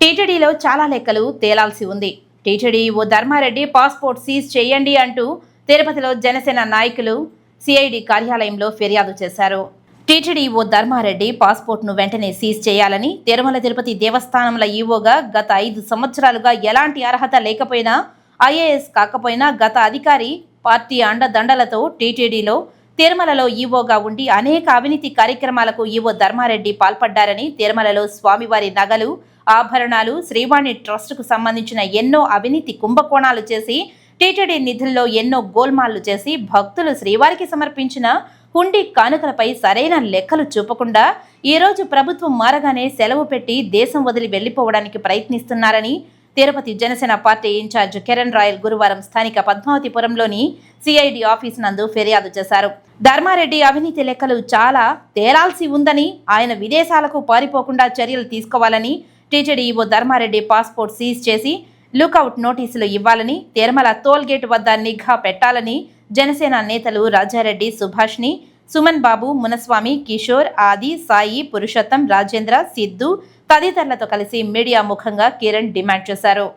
టీటీడీలో చాలా లెక్కలు తేలాల్సి ఉంది. టీటీడీ ఓ ధర్మారెడ్డి పాస్పోర్ట్ సీజ్ చేయండి అంటూ తిరుపతిలో జనసేన నాయకులు సిఐడి కార్యాలయంలో ఫిర్యాదు చేశారు. టీటీడీ ఓ ధర్మారెడ్డి పాస్పోర్ట్ను వెంటనే సీజ్ చేయాలని, తిరుమల తిరుపతి దేవస్థానంల ఈవోగా గత 5 సంవత్సరాలుగా ఎలాంటి అర్హత లేకపోయినా, ఐఏఎస్ కాకపోయినా గత అధికారి పార్టీ అండదండలతో టీటీడీలో తిరుమలలో ఈవోగా ఉండి అనేక అవినీతి కార్యక్రమాలకు ఈవో ధర్మారెడ్డి పాల్పడ్డారని, తిరుమలలో స్వామివారి నగలు, ఆభరణాలు, శ్రీవాణి ట్రస్టుకు సంబంధించిన ఎన్నో అవినీతి కుంభకోణాలు చేసి, టీటీడీ నిధుల్లో ఎన్నో గోల్మాళ్లు చేసి, భక్తులు శ్రీవారికి సమర్పించిన హుండీ కానుకలపై సరైన లెక్కలు చూపకుండా ఈరోజు ప్రభుత్వం మారగానే సెలవు పెట్టి దేశం వదిలి వెళ్లిపోవడానికి ప్రయత్నిస్తున్నారని తిరుపతి జనసేన పార్టీ ఇన్ఛార్జ్ కిరణ్ రాయల్ గురువారం స్థానిక పద్మావతిపురంలోని సిఐడి ఆఫీస్ నందు ఫిర్యాదు చేశారు. ధర్మారెడ్డి అవినీతి లెక్కలు చాలా తేలాల్సి ఉందని, ఆయన విదేశాలకు పారిపోకుండా చర్యలు తీసుకోవాలని, TTD EO Dharma Reddy passport seize చేసి లుకౌట్ నోటీసులు ఇవ్వాలని, తిరుమల టోల్గేట్ వద్ద నిఘా పెట్టాలని జనసేన నేతలు రాజారెడ్డి, సుభాష్ని, సుమన్ బాబు, మునస్వామి, కిషోర్, ఆది, సాయి, పురుషోత్తం, రాజేంద్ర, సిద్ధు తదితరులతో కలిసి మీడియా ముఖంగా కిరణ్ డిమాండ్ చేశారు.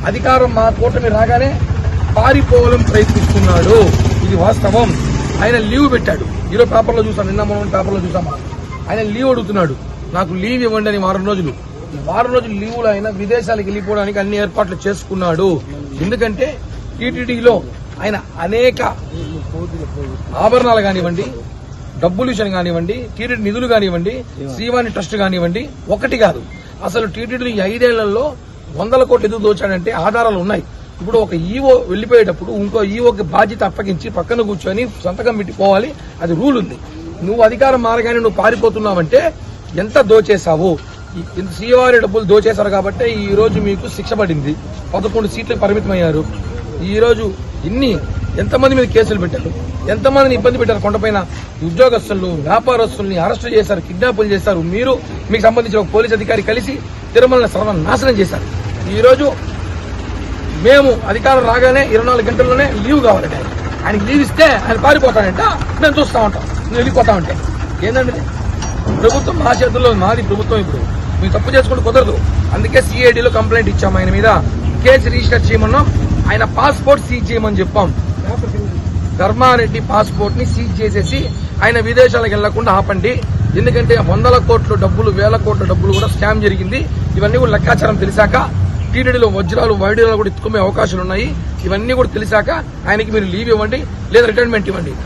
అధికారం మా కూటమి రాగానే పారిపోవాలని ప్రయత్నిస్తున్నాడు, ఇది వాస్తవం. ఆయన లీవ్ పెట్టాడు. ఈరోజు పేపర్లో చూసాం, నిన్న మనం పేపర్లో చూసామా, ఆయన లీవ్ అడుగుతున్నాడు. నాకు లీవ్ ఇవ్వండి అని వారం రోజులు లీవులు ఆయన విదేశాలకు వెళ్ళిపోవడానికి అన్ని ఏర్పాట్లు చేసుకున్నాడు. ఎందుకంటే టీటీడీలో ఆయన అనేక ఆభరణాలు కానివ్వండి, డబ్బులు విషయం కానివ్వండి, టీటీడీ నిధులు కానివ్వండి, శ్రీవాణి ట్రస్ట్ కానివ్వండి, ఒకటి కాదు, అసలు టీటీడీ 5 ఏళ్లలో 100 కోట్లు ఎదురు దోచాడంటే ఆధారాలు ఉన్నాయి. ఇప్పుడు ఒక ఈవో వెళ్లిపోయేటప్పుడు ఇంకో ఈవోకి బాధ్యత అప్పగించి పక్కన కూర్చొని సంతకం పెట్టిపోవాలి, అది రూల్ ఉంది. నువ్వు అధికారం మారగానే నువ్వు పారిపోతున్నావంటే ఎంత దోచేశావు. శ్రీవారి డబ్బులు దోచేశారు కాబట్టి ఈ రోజు మీకు శిక్ష పడింది. 11 సీట్లకు పరిమితమయ్యారు. ఈ రోజు ఎంతమంది మీద కేసులు పెట్టారు, ఎంతమందిని ఇబ్బంది పెట్టారు. కొండపైన ఉద్యోగస్తులను, వ్యాపారస్తుల్ని అరెస్టు చేశారు, కిడ్నాపులు చేశారు. మీకు సంబంధించిన ఒక పోలీస్ అధికారి కలిసి తిరుమలని సర్వనాశనం చేశారు. ఈ రోజు మేము అధికారం రాగానే 24 గంటల్లోనే లీవ్ కావాలంటే ఆయనకి లీవ్ ఇస్తే ఆయన పారిపోతాడంట. మేము చూస్తా ఉంటాం, నువ్వు వెళ్ళిపోతా ఉంటే. ఏంటంటే ప్రభుత్వం మా చేతుల్లో, మాది ప్రభుత్వం. ఇప్పుడు మీరు తప్పు చేసుకుంటూ కుదరదు. అందుకే సిఐడిలో కంప్లైంట్ ఇచ్చాం, ఆయన మీద కేసు రిజిస్టర్ చేయమన్నాం. ఆయన పాస్పోర్ట్ సీజ్ చేయమని చెప్పాం. ధర్మారెడ్డి పాస్పోర్ట్ ని సీజ్ చేసేసి ఆయన విదేశాలకు వెళ్లకుండా ఆపండి. ఎందుకంటే 100 కోట్ల డబ్బులు, 1000 కోట్ల డబ్బులు కూడా స్కామ్ జరిగింది. ఇవన్నీ కూడా లెక్కాచారం తెలిసాక టీటీడీలో వజ్రాలు, వైడూరాలు కూడా ఎత్తుకునే అవకాశాలు ఉన్నాయి. ఇవన్నీ కూడా తెలిసాక ఆయనకి మీరు లీవ్ ఇవ్వండి, లేదా రిటైర్మెంట్ ఇవ్వండి.